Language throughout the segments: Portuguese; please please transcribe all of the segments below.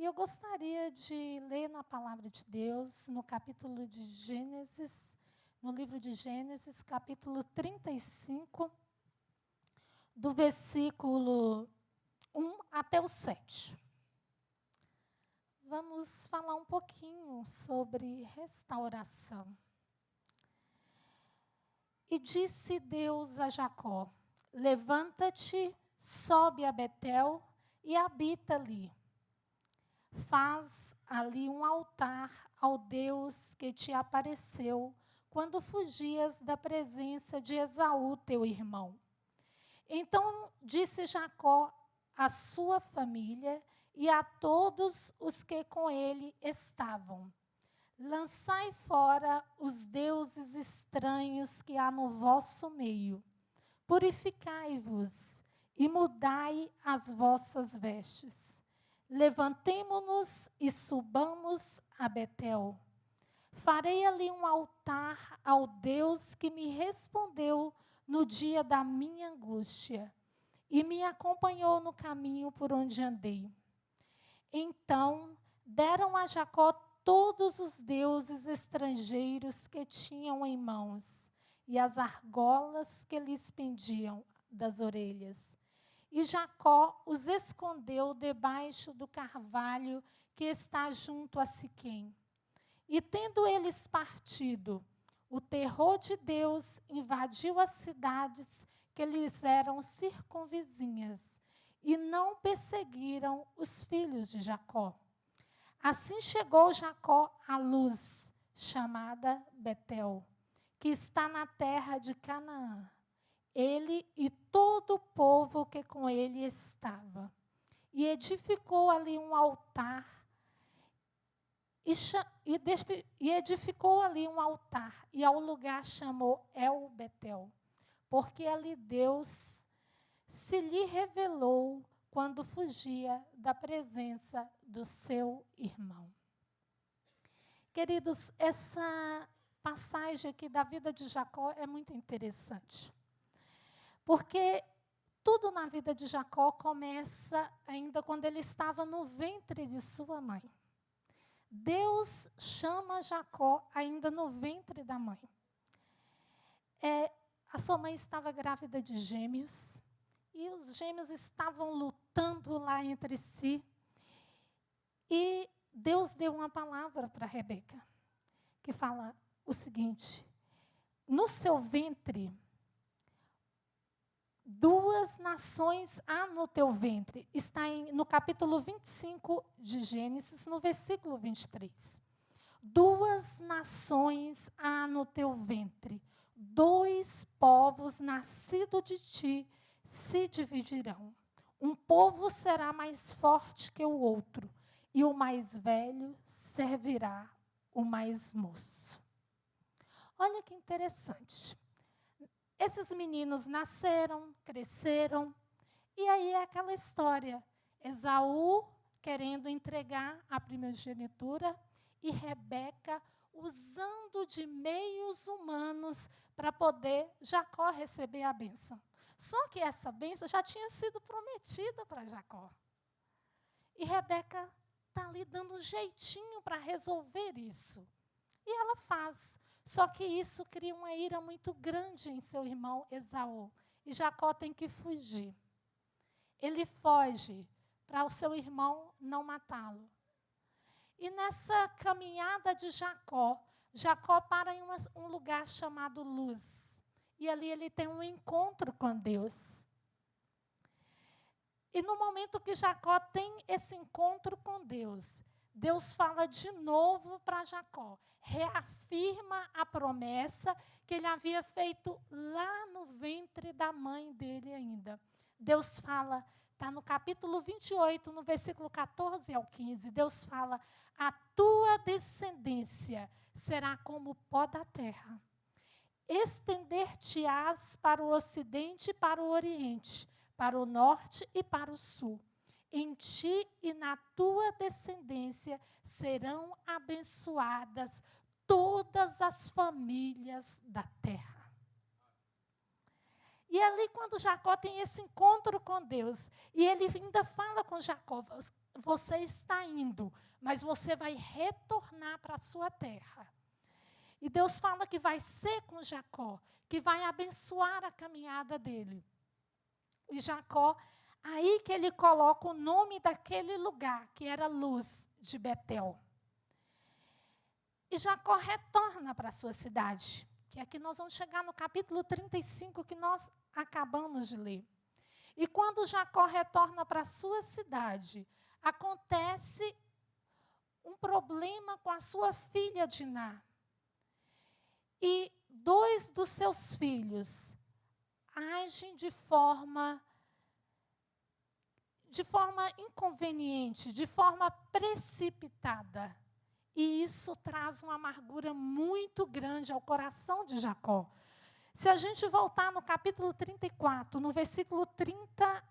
eu gostaria de ler na palavra de Deus, no capítulo de Gênesis, no livro de Gênesis, capítulo 35, do versículo 1 até o 7. Vamos falar um pouquinho sobre restauração. E disse Deus a Jacó: levanta-te, sobe a Betel e habita ali. Faz ali um altar ao Deus que te apareceu quando fugias da presença de Esaú, teu irmão. Então disse Jacó à sua família e a todos os que com ele estavam: lançai fora os deuses estranhos que há no vosso meio. Purificai-vos e mudai as vossas vestes. Levantemo-nos e subamos a Betel. Farei ali um altar ao Deus que me respondeu no dia da minha angústia e me acompanhou no caminho por onde andei. Então deram a Jacó todos os deuses estrangeiros que tinham em mãos e as argolas que lhes pendiam das orelhas. E Jacó os escondeu debaixo do carvalho que está junto a Siquém. E tendo eles partido, o terror de Deus invadiu as cidades que lhes eram circunvizinhas, e não perseguiram os filhos de Jacó. Assim chegou Jacó à Luz, chamada Betel, que está na terra de Canaã, ele e todo o povo que com ele estava. E edificou ali um altar, e ao lugar chamou El Betel, porque ali Deus se lhe revelou quando fugia da presença do seu irmão. Queridos, essa passagem aqui da vida de Jacó é muito interessante. Porque tudo na vida de Jacó começa ainda quando ele estava no ventre de sua mãe. Deus chama Jacó ainda no ventre da mãe. A sua mãe estava grávida de gêmeos, e os gêmeos estavam lutando lá entre si. E Deus deu uma palavra para Rebeca, que fala o seguinte: no seu ventre, 2 nações há no teu ventre. Está no capítulo 25 de Gênesis, no versículo 23. 2 nações há no teu ventre, 2 povos nascidos de ti se dividirão. Um povo será mais forte que o outro, e o mais velho servirá o mais moço. Olha que interessante. Esses meninos nasceram, cresceram, e aí é aquela história. Esaú querendo entregar a primogenitura e Rebeca usando de meios humanos para poder Jacó receber a bênção. Só que essa bênção já tinha sido prometida para Jacó. E Rebeca está ali dando um jeitinho para resolver isso. E ela faz. Só que isso cria uma ira muito grande em seu irmão Esaú. E Jacó tem que fugir. Ele foge para o seu irmão não matá-lo. E nessa caminhada de Jacó, Jacó para em um lugar chamado Luz. E ali ele tem um encontro com Deus. E no momento que Jacó tem esse encontro com Deus, Deus fala de novo para Jacó, reafirma a promessa que ele havia feito lá no ventre da mãe dele ainda. Deus fala, está no capítulo 28, no versículo 14 ao 15, Deus fala: a tua descendência será como o pó da terra. Estender-te-ás para o ocidente e para o oriente, para o norte e para o sul. Em ti e na tua descendência serão abençoadas todas as famílias da terra. E ali, quando Jacó tem esse encontro com Deus, e ele ainda fala com Jacó, você está indo, mas você vai retornar para a sua terra. E Deus fala que vai ser com Jacó, que vai abençoar a caminhada dele. E Jacó, aí que ele coloca o nome daquele lugar, que era Luz de Betel. E Jacó retorna para a sua cidade, que aqui nós vamos chegar no capítulo 35, que nós acabamos de ler. E quando Jacó retorna para a sua cidade, acontece um problema com a sua filha Diná. E 2 dos seus filhos agem de forma inconveniente, de forma precipitada. E isso traz uma amargura muito grande ao coração de Jacó. Se a gente voltar no capítulo 34, no versículo 30,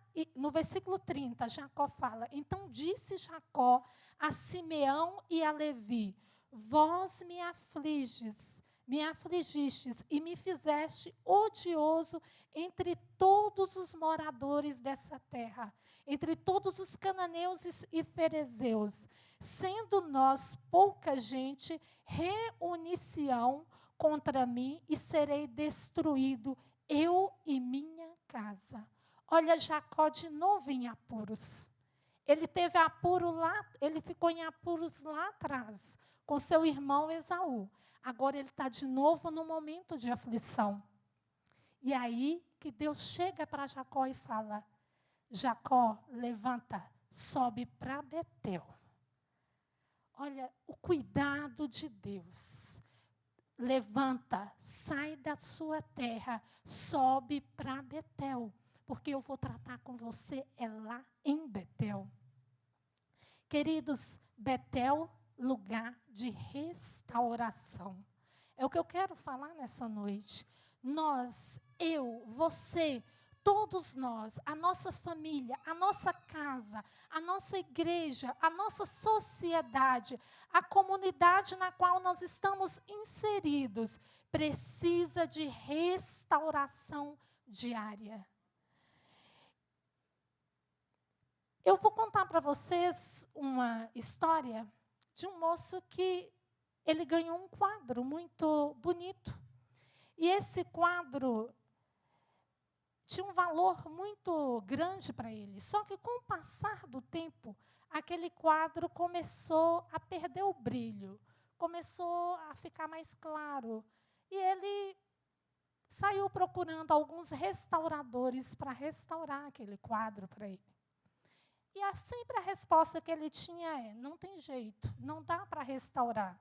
Jacó fala: então disse Jacó a Simeão e a Levi: vós me afligistes e me fizeste odioso entre todos os moradores dessa terra, entre todos os cananeus e ferezeus. Sendo nós pouca gente, reunir-se-ão contra mim e serei destruído, eu e minha casa. Olha Jacó de novo em apuros. Ele teve apuro lá, ele ficou em apuros lá atrás, com seu irmão Esaú. Agora ele está de novo no momento de aflição. E aí que Deus chega para Jacó e fala: Jacó, levanta, sobe para Betel. Olha, o cuidado de Deus. Levanta, sai da sua terra, sobe para Betel, porque eu vou tratar com você lá em Betel. Queridos, Betel, lugar de restauração. É o que eu quero falar nessa noite. Nós, eu, você, todos nós, a nossa família, a nossa casa, a nossa igreja, a nossa sociedade, a comunidade na qual nós estamos inseridos, precisa de restauração diária. Eu vou contar para vocês uma história de um moço que ele ganhou um quadro muito bonito. E esse quadro tinha um valor muito grande para ele. Só que com o passar do tempo, aquele quadro começou a perder o brilho, começou a ficar mais claro. E ele saiu procurando alguns restauradores para restaurar aquele quadro para ele. E sempre a resposta que ele tinha é: não tem jeito, não dá para restaurar.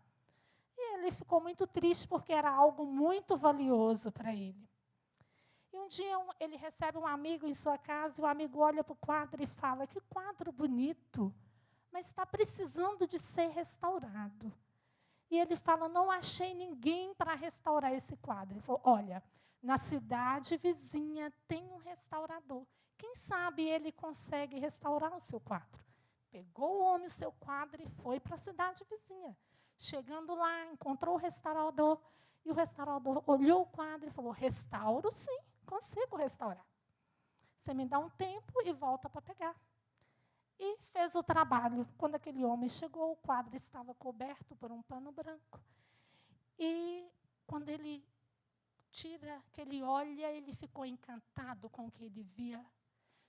E ele ficou muito triste porque era algo muito valioso para ele. E um dia ele recebe um amigo em sua casa e o amigo olha para o quadro e fala: que quadro bonito, mas está precisando de ser restaurado. E ele fala: não achei ninguém para restaurar esse quadro. Ele falou: olha, na cidade vizinha tem um restaurador. Quem sabe ele consegue restaurar o seu quadro. Pegou o homem o seu quadro e foi para a cidade vizinha. Chegando lá, encontrou o restaurador. E o restaurador olhou o quadro e falou: restauro sim, consigo restaurar. Você me dá um tempo e volta para pegar. E fez o trabalho. Quando aquele homem chegou, o quadro estava coberto por um pano branco. E quando ele tira, que ele olha, ele ficou encantado com o que ele via.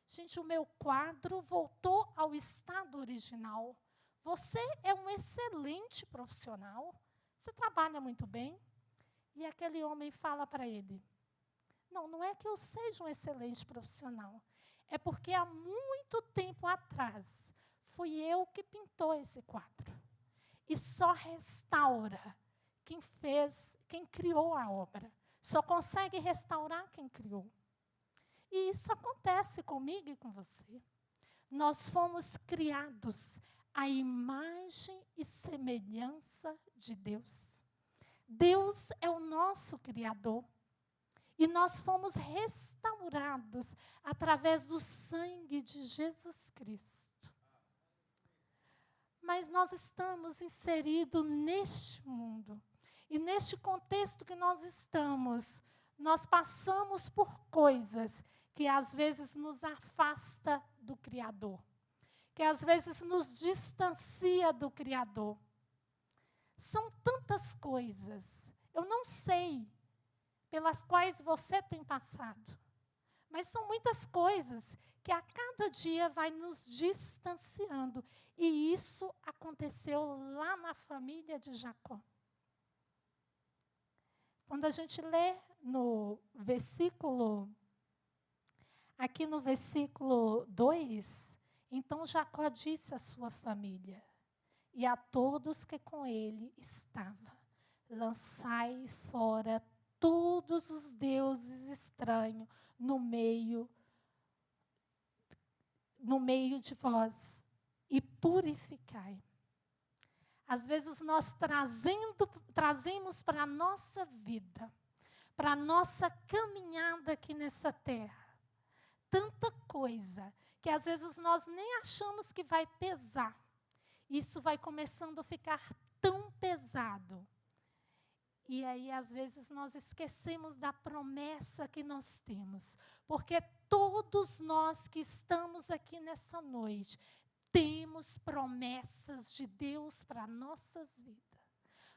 Gente, o meu quadro voltou ao estado original. Você é um excelente profissional. Você trabalha muito bem. E aquele homem fala para ele: não é que eu seja um excelente profissional. É porque há muito tempo atrás, fui eu que pintou esse quadro. E só restaura quem criou a obra. Só consegue restaurar quem criou. E isso acontece comigo e com você. Nós fomos criados à imagem e semelhança de Deus. Deus é o nosso Criador. E nós fomos restaurados através do sangue de Jesus Cristo. Mas nós estamos inseridos neste mundo. E neste contexto que nós estamos, nós passamos por coisas que às vezes nos afasta do Criador. que às vezes nos distancia do Criador. São tantas coisas, eu não sei, pelas quais você tem passado, mas são muitas coisas que a cada dia vai nos distanciando. E isso aconteceu lá na família de Jacó. Quando a gente lê no versículo, aqui no versículo 2, então Jacó disse à sua família e a todos que com ele estavam: lançai fora todos os deuses estranhos no meio de vós e purificai. Às vezes nós trazemos para a nossa vida, para a nossa caminhada aqui nessa terra, tanta coisa que às vezes nós nem achamos que vai pesar. Isso vai começando a ficar tão pesado. E aí, às vezes, nós esquecemos da promessa que nós temos. Porque todos nós que estamos aqui nessa noite, temos promessas de Deus para nossas vidas.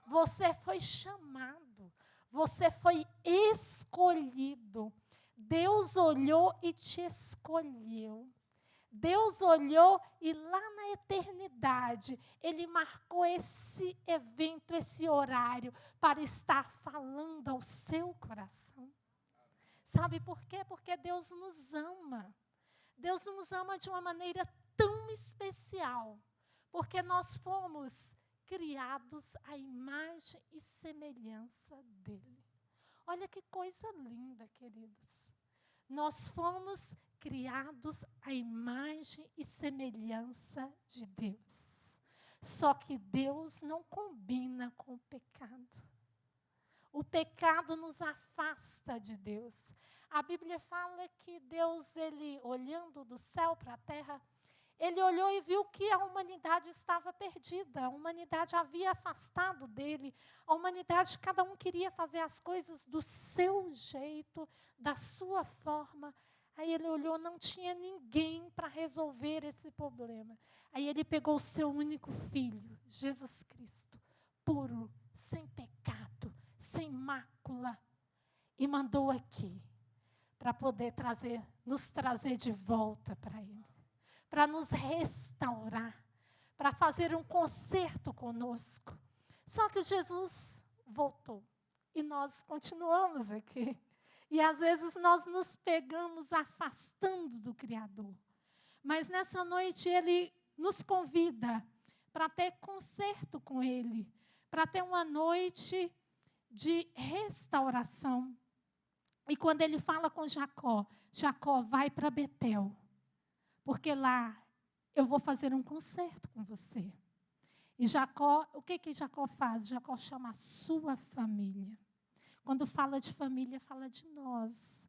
Você foi chamado, você foi escolhido. Deus olhou e te escolheu. Deus olhou e lá na eternidade, Ele marcou esse evento, esse horário, para estar falando ao seu coração. Sabe por quê? Porque Deus nos ama. Deus nos ama de uma maneira tão especial, porque nós fomos criados à imagem e semelhança dEle. Olha que coisa linda, queridos. Nós fomos criados à imagem e semelhança de Deus. Só que Deus não combina com o pecado. O pecado nos afasta de Deus. A Bíblia fala que Deus, Ele olhando do céu para a terra, Ele olhou e viu que a humanidade estava perdida. A humanidade havia afastado dEle. A humanidade, cada um queria fazer as coisas do seu jeito, da sua forma. Aí Ele olhou, não tinha ninguém para resolver esse problema. Aí Ele pegou o seu único filho, Jesus Cristo, puro, sem pecado, sem mácula, e mandou aqui para poder nos trazer de volta para Ele, para nos restaurar, para fazer um concerto conosco. Só que Jesus voltou e nós continuamos aqui. E às vezes nós nos pegamos afastando do Criador. Mas nessa noite Ele nos convida para ter concerto com Ele, para ter uma noite de restauração. E quando Ele fala com Jacó, Jacó, vai para Betel, porque lá eu vou fazer um concerto com você. E Jacó, o que Jacó faz? Jacó chama a sua família. Quando fala de família, fala de nós.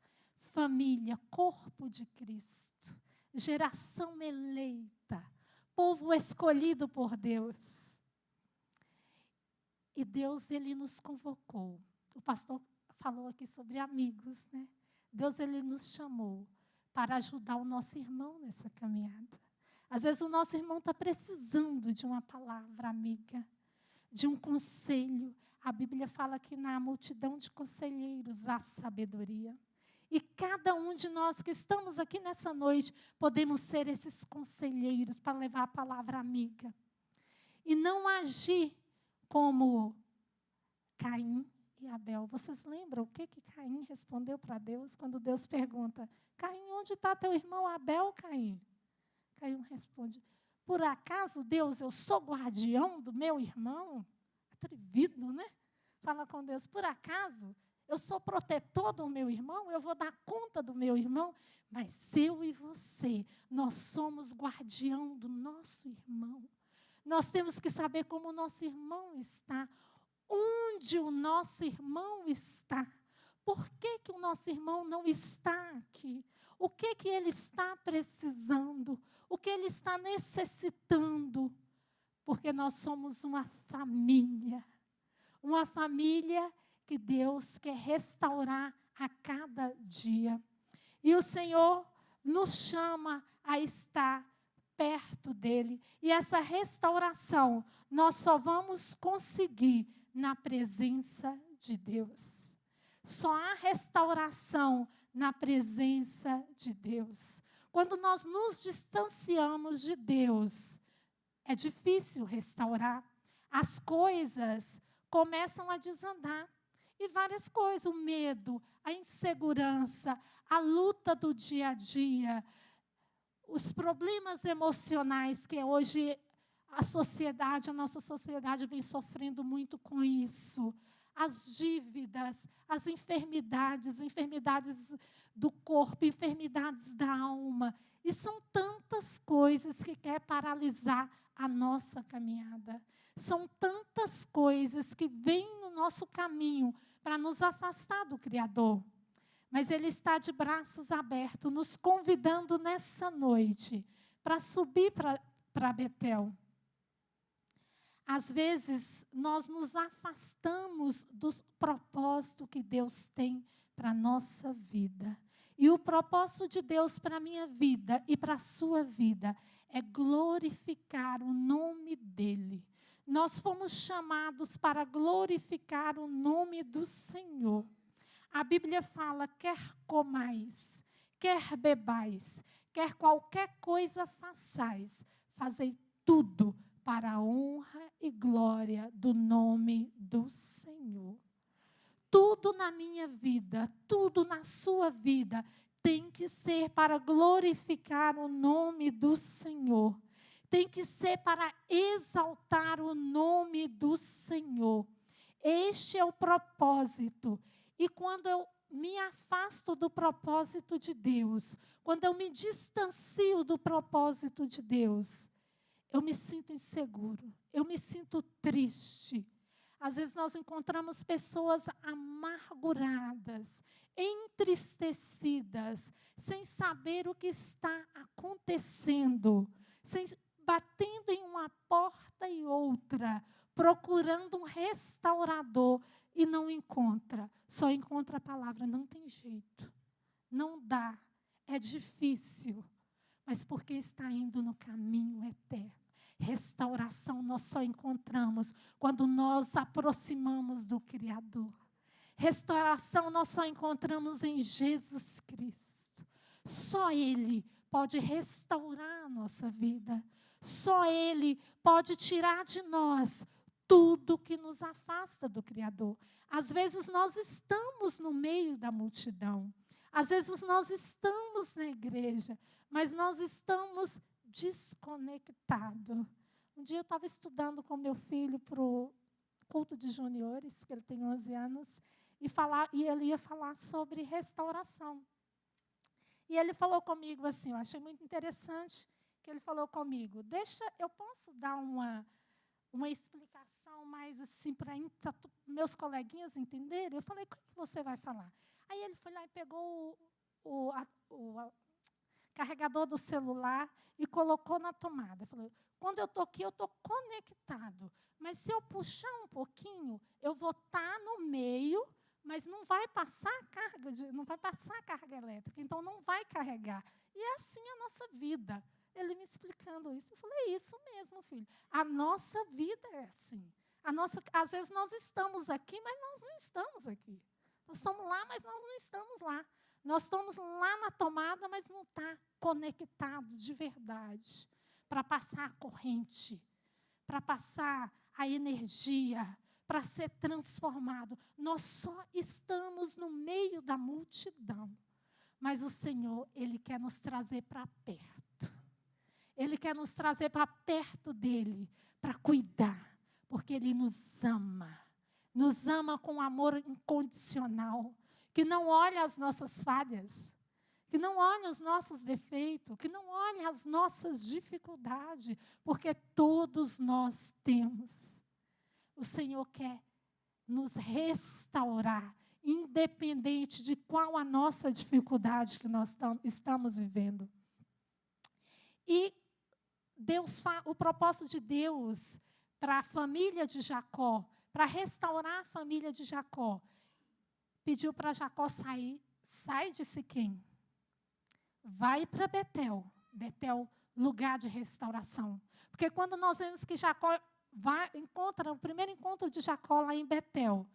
Família, corpo de Cristo, geração eleita, povo escolhido por Deus. E Deus, Ele nos convocou. O pastor falou aqui sobre amigos, né? Deus, Ele nos chamou para ajudar o nosso irmão nessa caminhada. Às vezes o nosso irmão está precisando de uma palavra amiga, de um conselho. A Bíblia fala que na multidão de conselheiros há sabedoria. E cada um de nós que estamos aqui nessa noite, podemos ser esses conselheiros para levar a palavra amiga. E não agir como Caim e Abel. Vocês lembram o que Caim respondeu para Deus quando Deus pergunta: Caim, onde está teu irmão Abel, Caim? Caim responde: por acaso, Deus, eu sou guardião do meu irmão? Atrevido, né? Fala com Deus: por acaso eu sou protetor do meu irmão? Eu vou dar conta do meu irmão? Mas eu e você, nós somos guardião do nosso irmão. Nós temos que saber como o nosso irmão está, onde o nosso irmão está. Por que o nosso irmão não está aqui? O que ele está precisando? O que ele está necessitando? Porque nós somos uma família que Deus quer restaurar a cada dia. E o Senhor nos chama a estar perto dele. E essa restauração nós só vamos conseguir na presença de Deus. Só há restauração na presença de Deus. Quando nós nos distanciamos de Deus, é difícil restaurar. As coisas começam a desandar. E várias coisas, o medo, a insegurança, a luta do dia a dia, os problemas emocionais que hoje a nossa sociedade vem sofrendo muito com isso. As dívidas, as enfermidades do corpo, enfermidades da alma. E são tantas coisas que quer paralisar a nossa caminhada. São tantas coisas que vêm no nosso caminho para nos afastar do Criador. Mas Ele está de braços abertos, nos convidando nessa noite para subir para Betel. Às vezes, nós nos afastamos do propósito que Deus tem para a nossa vida. E o propósito de Deus para a minha vida e para a sua vida é glorificar o nome dEle. Nós fomos chamados para glorificar o nome do Senhor. A Bíblia fala, quer comais, quer bebais, quer qualquer coisa façais, fazei tudo para a honra e glória do nome do Senhor. Tudo na minha vida, tudo na sua vida, tem que ser para glorificar o nome do Senhor. Tem que ser para exaltar o nome do Senhor. Este é o propósito. E quando eu me afasto do propósito de Deus, quando eu me distancio do propósito de Deus, eu me sinto inseguro, eu me sinto triste. Às vezes nós encontramos pessoas amarguradas, entristecidas, sem saber o que está acontecendo, batendo em uma porta e outra, procurando um restaurador e não encontra. Só encontra a palavra, não tem jeito, não dá, é difícil, mas porque está indo no caminho eterno. Restauração nós só encontramos quando nós aproximamos do Criador. Restauração nós só encontramos em Jesus Cristo. Só Ele pode restaurar a nossa vida. Só Ele pode tirar de nós tudo que nos afasta do Criador. Às vezes nós estamos no meio da multidão. Às vezes nós estamos na igreja, mas nós estamos desconectados. Um dia eu estava estudando com meu filho para o culto de juniores, que ele tem 11 anos, e ele ia falar sobre restauração. E ele falou comigo assim, eu achei muito interessante, que ele falou comigo, eu posso dar uma explicação mais assim para meus coleguinhas entenderem? Eu falei, o que você vai falar? Aí ele foi lá e pegou o carregador do celular e colocou na tomada. Falou, quando eu estou aqui, eu estou conectado. Mas se eu puxar um pouquinho, eu vou estar no meio, mas não vai passar carga elétrica, então não vai carregar. E é assim a nossa vida. Ele me explicando isso. Eu falei, é isso mesmo, filho. A nossa vida é assim. Às vezes nós estamos aqui, mas nós não estamos aqui. Nós estamos lá, mas nós não estamos lá. Nós estamos lá na tomada, mas não está conectado de verdade. Para passar a corrente, para passar a energia, para ser transformado. Nós só estamos no meio da multidão. Mas o Senhor, Ele quer nos trazer para perto. Ele quer nos trazer para perto dEle, para cuidar, porque Ele nos ama com amor incondicional, que não olha as nossas falhas, que não olha os nossos defeitos, que não olha as nossas dificuldades, porque todos nós temos. O Senhor quer nos restaurar, independente de qual a nossa dificuldade que nós estamos vivendo. E o propósito de Deus para a família de Jacó, para restaurar a família de Jacó, pediu para Jacó sair, sai de Siquém, vai para Betel, lugar de restauração. Porque quando nós vemos que Jacó encontra, o primeiro encontro de Jacó lá em Betel,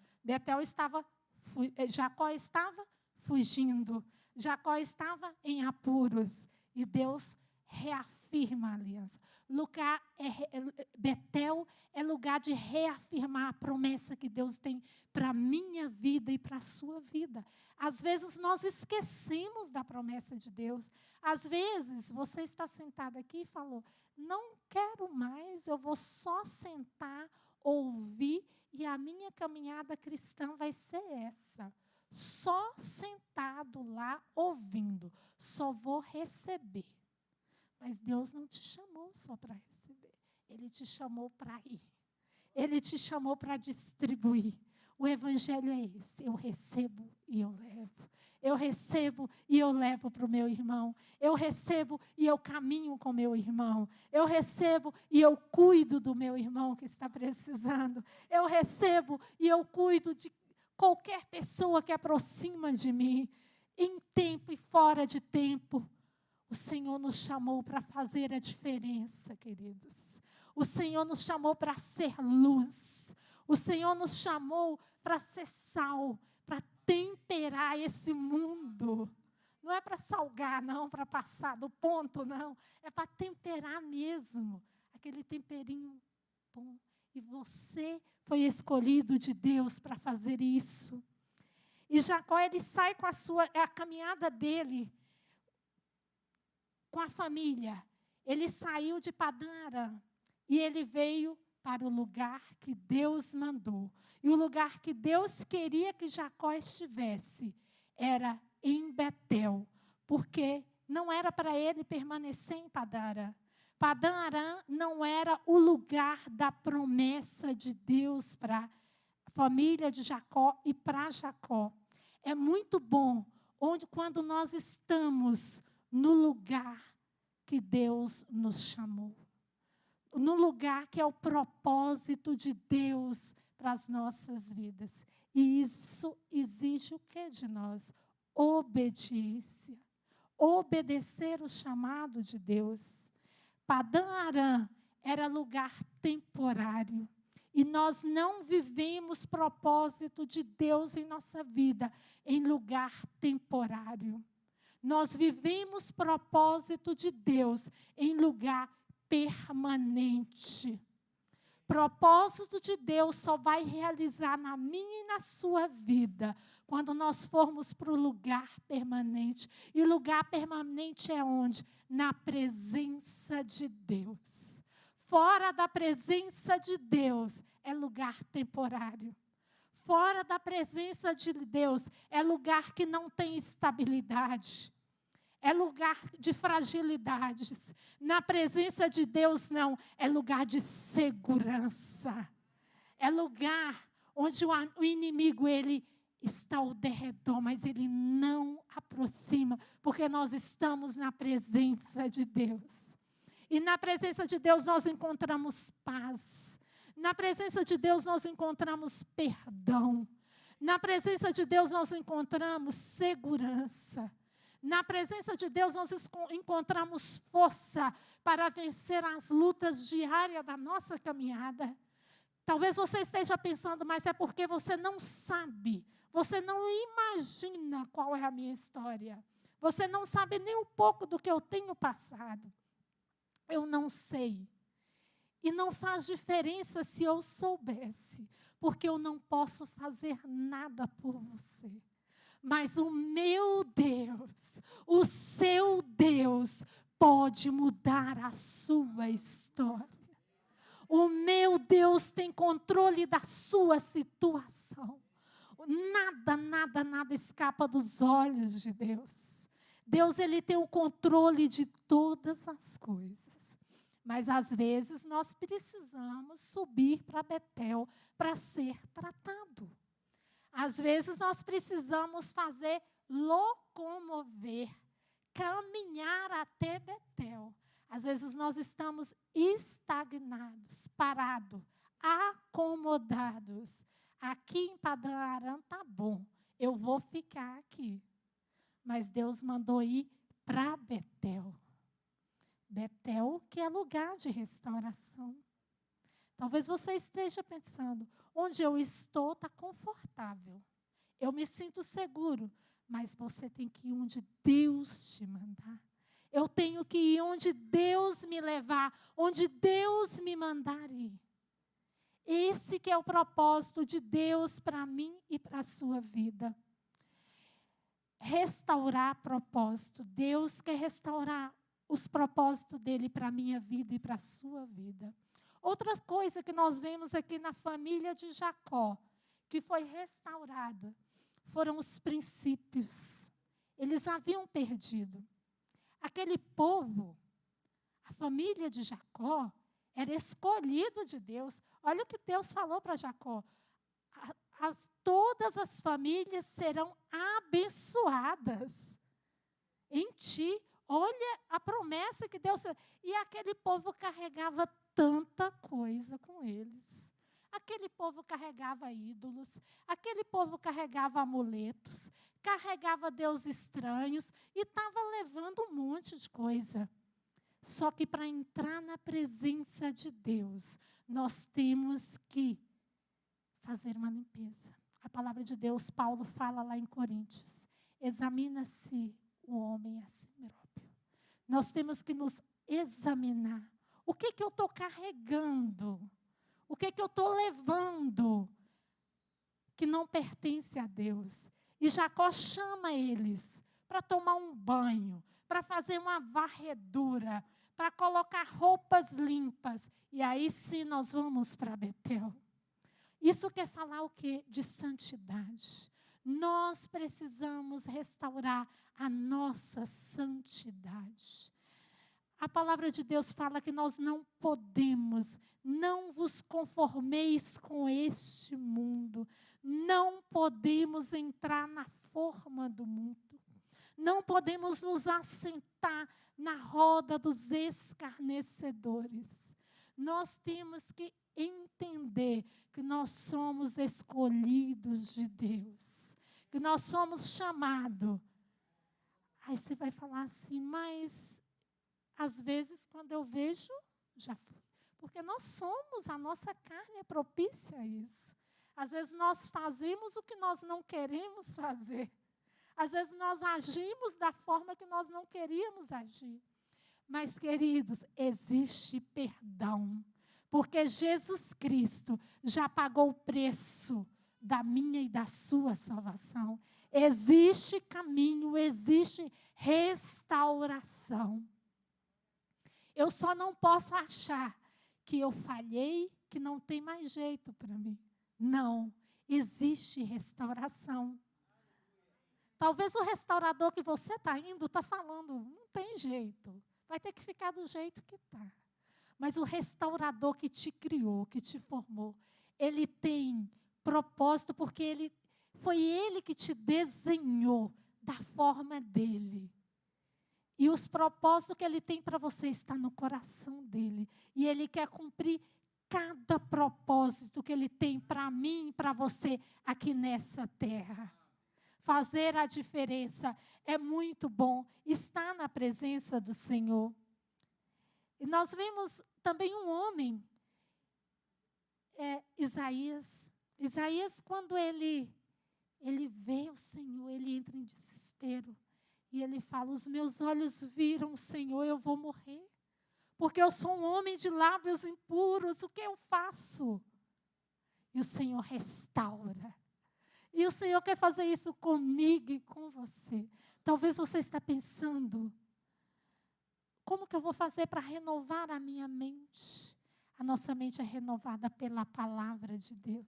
Jacó estava fugindo, Jacó estava em apuros, e Deus reafirma a aliança. Betel é lugar de reafirmar a promessa que Deus tem para a minha vida e para a sua vida. Às vezes nós esquecemos da promessa de Deus. Às vezes você está sentado aqui e falou, não quero mais, eu vou só sentar, ouvir, e a minha caminhada cristã vai ser essa. Só sentado lá ouvindo, só vou receber. Mas Deus não te chamou só para receber. Ele te chamou para ir. Ele te chamou para distribuir. O evangelho é esse. Eu recebo e eu levo. Eu recebo e eu levo para o meu irmão. Eu recebo e eu caminho com o meu irmão. Eu recebo e eu cuido do meu irmão que está precisando. Eu recebo e eu cuido de qualquer pessoa que aproxima de mim. Em tempo e fora de tempo. O Senhor nos chamou para fazer a diferença, queridos. O Senhor nos chamou para ser luz. O Senhor nos chamou para ser sal, para temperar esse mundo. Não é para salgar, não, para passar do ponto, não. É para temperar mesmo. Aquele temperinho bom. E você foi escolhido de Deus para fazer isso. E Jacó, ele sai com a caminhada dele, com a família. Ele saiu de Padã Arã e ele veio para o lugar que Deus mandou. E o lugar que Deus queria que Jacó estivesse era em Betel, porque não era para ele permanecer em Padã Arã. Padã Arã não era o lugar da promessa de Deus para a família de Jacó e para Jacó. É muito bom quando nós estamos no lugar que Deus nos chamou. No lugar que é o propósito de Deus para as nossas vidas. E isso exige o que de nós? Obediência. Obedecer o chamado de Deus. Padã Arã era lugar temporário. E nós não vivemos propósito de Deus em nossa vida em lugar temporário. Nós vivemos propósito de Deus em lugar permanente. Propósito de Deus só vai realizar na minha e na sua vida quando nós formos para o lugar permanente. E lugar permanente é onde? Na presença de Deus. Fora da presença de Deus é lugar temporário. Fora da presença de Deus é lugar que não tem estabilidade. É lugar de fragilidades. Na presença de Deus, não. É lugar de segurança. É lugar onde o inimigo, ele está ao derredor, mas ele não aproxima, porque nós estamos na presença de Deus. E na presença de Deus nós encontramos paz. Na presença de Deus nós encontramos perdão. Na presença de Deus nós encontramos segurança. Na presença de Deus nós encontramos força para vencer as lutas diárias da nossa caminhada. Talvez você esteja pensando, mas é porque você não sabe, você não imagina qual é a minha história. Você não sabe nem um pouco do que eu tenho passado. Eu não sei. E não faz diferença se eu soubesse, porque eu não posso fazer nada por você. Mas o meu Deus, o seu Deus, pode mudar a sua história. O meu Deus tem controle da sua situação. Nada escapa dos olhos de Deus. Deus, ele tem o controle de todas as coisas. Mas, às vezes, nós precisamos subir para Betel para ser tratado. Às vezes, nós precisamos locomover, caminhar até Betel. Às vezes, nós estamos estagnados, parados, acomodados. Aqui em Padã Arã está bom, eu vou ficar aqui. Mas Deus mandou ir para Betel. Betel, que é lugar de restauração. Talvez você esteja pensando, onde eu estou está confortável. Eu me sinto seguro, mas você tem que ir onde Deus te mandar. Eu tenho que ir onde Deus me levar, onde Deus me mandar ir. Esse que é o propósito de Deus para mim e para a sua vida. Restaurar propósito. Deus quer restaurar os propósitos dele para a minha vida e para a sua vida. Outra coisa que nós vemos aqui na família de Jacó, que foi restaurada, foram os princípios. Eles haviam perdido. Aquele povo, a família de Jacó, era escolhido de Deus. Olha o que Deus falou para Jacó. Todas as famílias serão abençoadas em ti. Olha a promessa que Deus fez. E aquele povo carregava tanta coisa com eles. Aquele povo carregava ídolos, aquele povo carregava amuletos, carregava deuses estranhos e estava levando um monte de coisa. Só que para entrar na presença de Deus, nós temos que fazer uma limpeza. A palavra de Deus, Paulo fala lá em Coríntios, examina-se o homem a si próprio. Nós temos que nos examinar. O que eu estou carregando? O que eu estou levando que não pertence a Deus? E Jacó chama eles para tomar um banho, para fazer uma varredura, para colocar roupas limpas. E aí sim nós vamos para Betel. Isso quer falar o quê? De santidade. Nós precisamos restaurar a nossa santidade. A palavra de Deus fala que nós não podemos, não vos conformeis com este mundo. Não podemos entrar na forma do mundo. Não podemos nos assentar na roda dos escarnecedores. Nós temos que entender que nós somos escolhidos de Deus. Que nós somos chamados. Aí você vai falar assim, mas às vezes quando eu vejo, já fui. Porque nós somos, a nossa carne é propícia a isso. Às vezes nós fazemos o que nós não queremos fazer. Às vezes nós agimos da forma que nós não queríamos agir. Mas, queridos, existe perdão. Porque Jesus Cristo já pagou o preço da minha e da sua salvação. Existe caminho, existe restauração. Eu só não posso achar que eu falhei, que não tem mais jeito para mim. Não, existe restauração. Talvez o restaurador que você está indo está falando, não tem jeito, vai ter que ficar do jeito que está. Mas o restaurador que te criou, que te formou, ele tem propósito porque foi ele que te desenhou da forma dele. E os propósitos que ele tem para você estão no coração dele. E ele quer cumprir cada propósito que ele tem para mim e para você aqui nessa terra. Fazer a diferença é muito bom. Estar na presença do Senhor. E nós vemos também um homem, Isaías. Isaías, quando ele vê o Senhor, ele entra em desespero. E ele fala, os meus olhos viram o Senhor, eu vou morrer. Porque eu sou um homem de lábios impuros, o que eu faço? E o Senhor restaura. E o Senhor quer fazer isso comigo e com você. Talvez você está pensando, como que eu vou fazer para renovar a minha mente? A nossa mente é renovada pela palavra de Deus.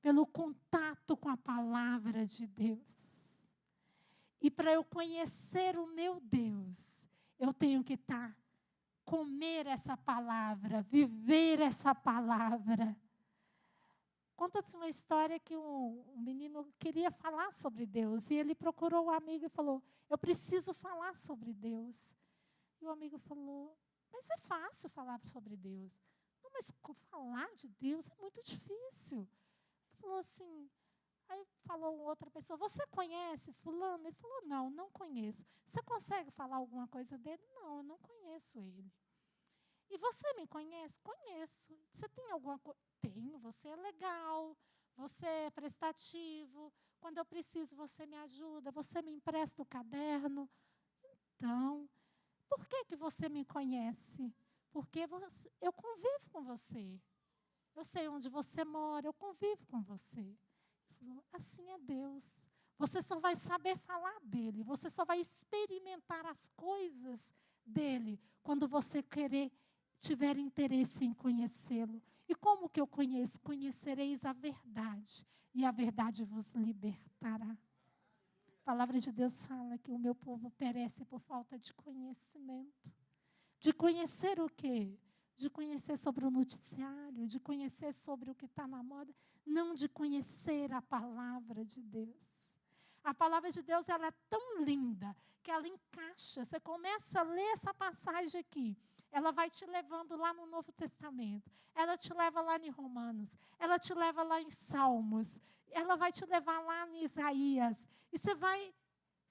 Pelo contato com a palavra de Deus. E para eu conhecer o meu Deus, eu tenho que comer essa palavra, viver essa palavra. Conta-se uma história que um menino queria falar sobre Deus. E ele procurou um amigo e falou, eu preciso falar sobre Deus. E o amigo falou, mas é fácil falar sobre Deus. Não, mas falar de Deus é muito difícil. Ele falou assim, Aí falou outra pessoa, você conhece fulano? Ele falou, não conheço. Você consegue falar alguma coisa dele? Não, eu não conheço ele. E você me conhece? Conheço. Você tem alguma coisa? Tenho, você é legal, você é prestativo, quando eu preciso você me ajuda, você me empresta o caderno. Então, por que você me conhece? Porque eu convivo com você. Eu sei onde você mora, eu convivo com você. Ele falou, assim é Deus. Você só vai saber falar dele, você só vai experimentar as coisas dele quando você tiver interesse em conhecê-lo. E como que eu conheço? Conhecereis a verdade, e a verdade vos libertará. A palavra de Deus fala que o meu povo perece por falta de conhecimento. De conhecer o quê? De conhecer sobre o noticiário, de conhecer sobre o que está na moda, não de conhecer a palavra de Deus. A palavra de Deus ela é tão linda que ela encaixa. Você começa a ler essa passagem aqui, ela vai te levando lá no Novo Testamento, ela te leva lá em Romanos, ela te leva lá em Salmos, ela vai te levar lá em Isaías, e você vai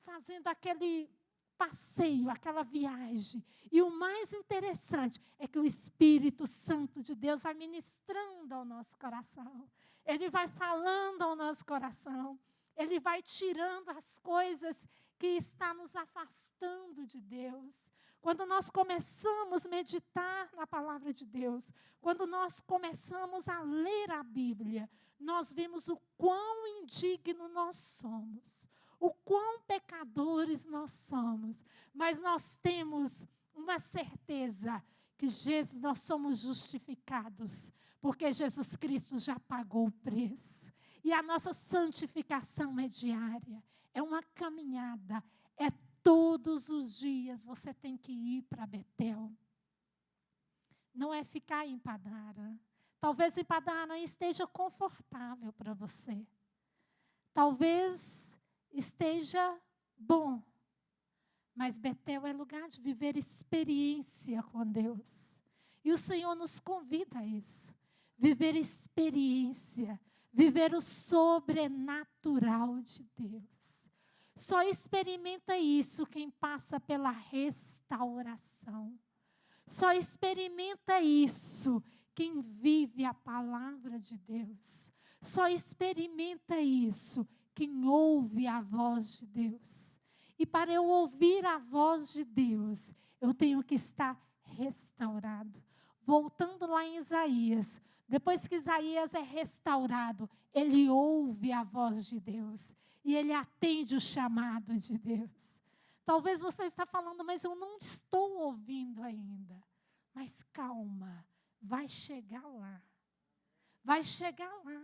fazendo aquele passeio, aquela viagem. E o mais interessante é que o Espírito Santo de Deus vai ministrando ao nosso coração. Ele vai falando ao nosso coração. Ele vai tirando as coisas que estão nos afastando de Deus. Quando nós começamos a meditar na palavra de Deus, quando nós começamos a ler a Bíblia, nós vemos o quão indigno nós somos, o quão pecadores nós somos, mas nós temos uma certeza que nós somos justificados, porque Jesus Cristo já pagou o preço. E a nossa santificação é diária, é uma caminhada, é todos os dias você tem que ir para Betel. Não é ficar em Padan. Talvez em Padan esteja confortável para você. Talvez esteja bom, mas Betel é lugar de viver experiência com Deus. E o Senhor nos convida a isso. Viver experiência, viver o sobrenatural de Deus. Só experimenta isso quem passa pela restauração. Só experimenta isso quem vive a palavra de Deus. Só experimenta isso quem ouve a voz de Deus. E para eu ouvir a voz de Deus, eu tenho que estar restaurado. Voltando lá em Isaías, depois que Isaías é restaurado, ele ouve a voz de Deus. E ele atende o chamado de Deus. Talvez você está falando, mas eu não estou ouvindo ainda. Mas calma, vai chegar lá. Vai chegar lá.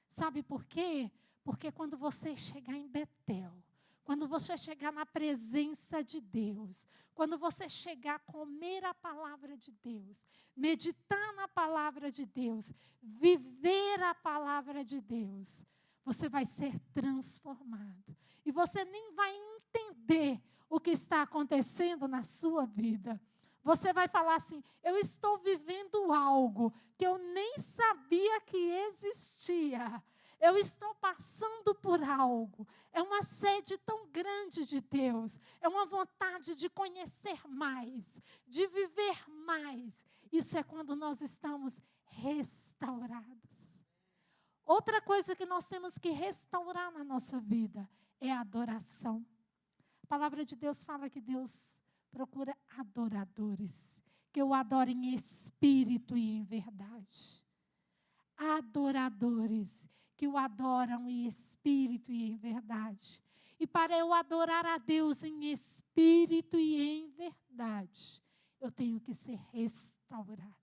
Sabe por quê? Porque quando você chegar em Betel, quando você chegar na presença de Deus, quando você chegar a comer a palavra de Deus, meditar na palavra de Deus, viver a palavra de Deus, você vai ser transformado. E você nem vai entender o que está acontecendo na sua vida. Você vai falar assim, eu estou vivendo algo que eu nem sabia que existia. Eu estou passando por algo. É uma sede tão grande de Deus. É uma vontade de conhecer mais, de viver mais. Isso é quando nós estamos restaurados. Outra coisa que nós temos que restaurar na nossa vida é a adoração. A palavra de Deus fala que Deus procura adoradores, que o adorem em espírito e em verdade. Adoradores que o adoram em espírito e em verdade. E para eu adorar a Deus em espírito e em verdade, eu tenho que ser restaurado.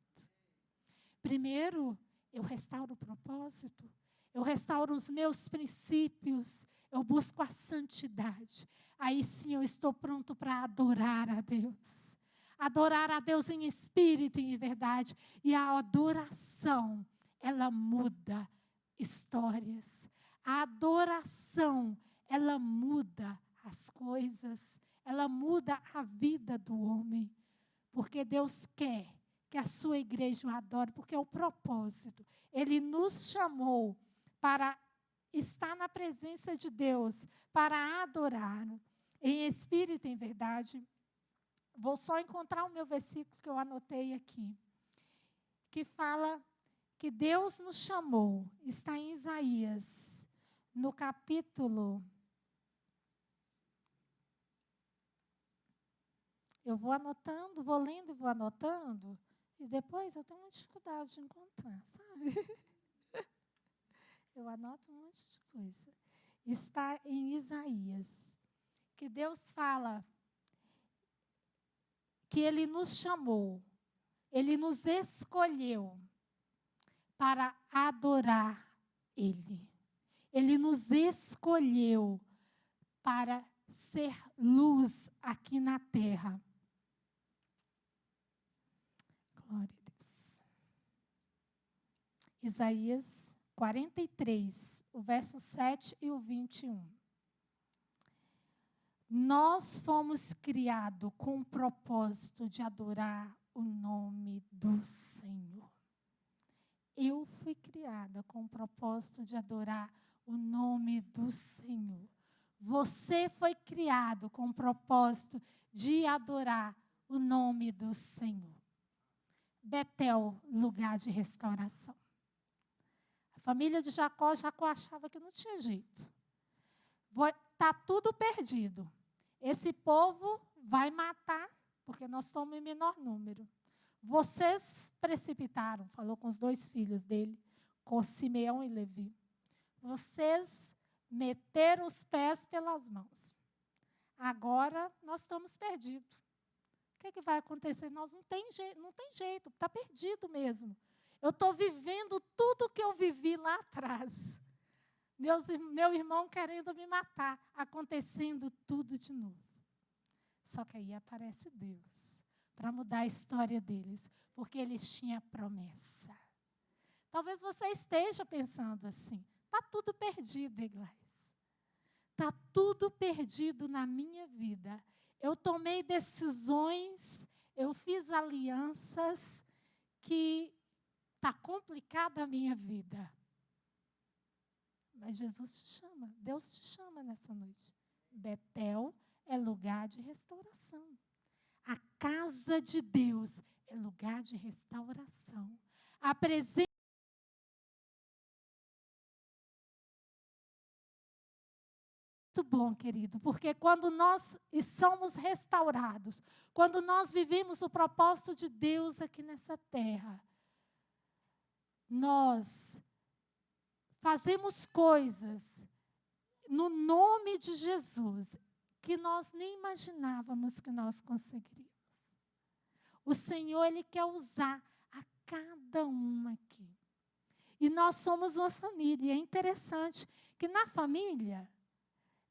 Primeiro, eu restauro o propósito, eu restauro os meus princípios, eu busco a santidade. Aí sim eu estou pronto para adorar a Deus. Adorar a Deus em espírito e em verdade. E a adoração, ela muda histórias. A adoração, ela muda as coisas. Ela muda a vida do homem. Porque Deus quer que a sua igreja o adore, porque é o propósito. Ele nos chamou para está na presença de Deus para adorar em espírito e em verdade. Vou só encontrar o meu versículo que eu anotei aqui, que fala que Deus nos chamou. Está em Isaías, no capítulo... Eu vou anotando, vou lendo e vou anotando, e depois eu tenho uma dificuldade de encontrar, sabe? Eu anoto um monte de coisa. Está em Isaías, que Deus fala que Ele nos chamou, Ele nos escolheu para adorar Ele. Ele nos escolheu para ser luz aqui na terra. Glória a Deus. Isaías 43, o verso 7 e o 21. Nós fomos criados com o propósito de adorar o nome do Senhor. Eu fui criada com o propósito de adorar o nome do Senhor. Você foi criado com o propósito de adorar o nome do Senhor. Betel, lugar de restauração. A família de Jacó achava que não tinha jeito. Está tudo perdido. Esse povo vai matar, porque nós somos em menor número. Vocês precipitaram, falou com os 2 filhos dele, com Simeão e Levi. Vocês meteram os pés pelas mãos. Agora nós estamos perdidos. O que vai acontecer? Nós não tem jeito, está perdido mesmo. Eu estou vivendo tudo que eu vivi lá atrás. Meu irmão querendo me matar, acontecendo tudo de novo. Só que aí aparece Deus, para mudar a história deles, porque eles tinham promessa. Talvez você esteja pensando assim, está tudo perdido, Iglesias. Está tudo perdido na minha vida. Eu tomei decisões, eu fiz alianças que está complicada a minha vida. Mas Jesus te chama, Deus te chama nessa noite. Betel é lugar de restauração. A casa de Deus é lugar de restauração. A presença muito bom, querido, porque quando nós somos restaurados, quando nós vivemos o propósito de Deus aqui nessa terra, nós fazemos coisas no nome de Jesus que nós nem imaginávamos que nós conseguiríamos. O Senhor, Ele quer usar a cada um aqui. E nós somos uma família. É interessante que na família,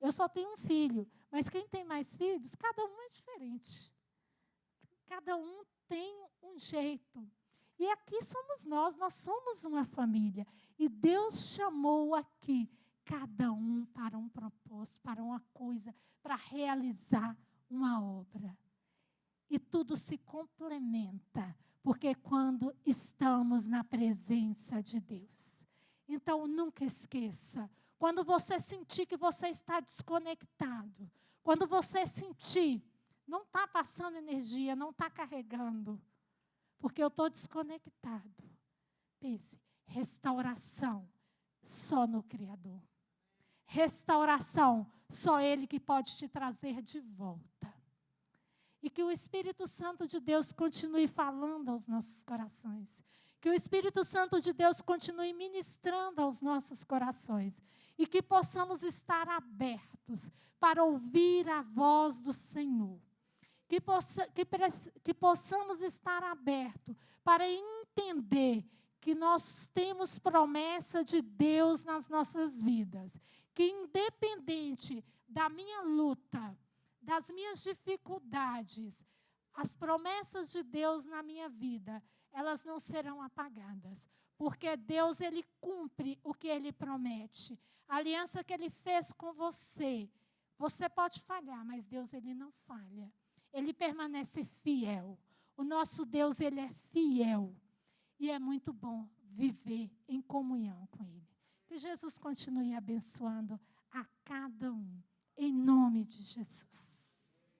eu só tenho um filho, mas quem tem mais filhos, cada um é diferente. Cada um tem um jeito. E aqui somos nós somos uma família. E Deus chamou aqui cada um para um propósito, para uma coisa, para realizar uma obra. E tudo se complementa, porque quando estamos na presença de Deus. Então, nunca esqueça, quando você sentir que você está desconectado, quando você sentir, não está passando energia, não está carregando, porque eu estou desconectado. Pense, restauração só no Criador. Restauração, só Ele que pode te trazer de volta. E que o Espírito Santo de Deus continue falando aos nossos corações. Que o Espírito Santo de Deus continue ministrando aos nossos corações. E que possamos estar abertos para ouvir a voz do Senhor. Que possamos estar abertos para entender que nós temos promessa de Deus nas nossas vidas. Que independente da minha luta, das minhas dificuldades, as promessas de Deus na minha vida, elas não serão apagadas. Porque Deus, Ele cumpre o que Ele promete. A aliança que Ele fez com você, você pode falhar, mas Deus, Ele não falha. Ele permanece fiel. O nosso Deus, Ele é fiel. E é muito bom viver em comunhão com Ele. Que Jesus continue abençoando a cada um, em nome de Jesus.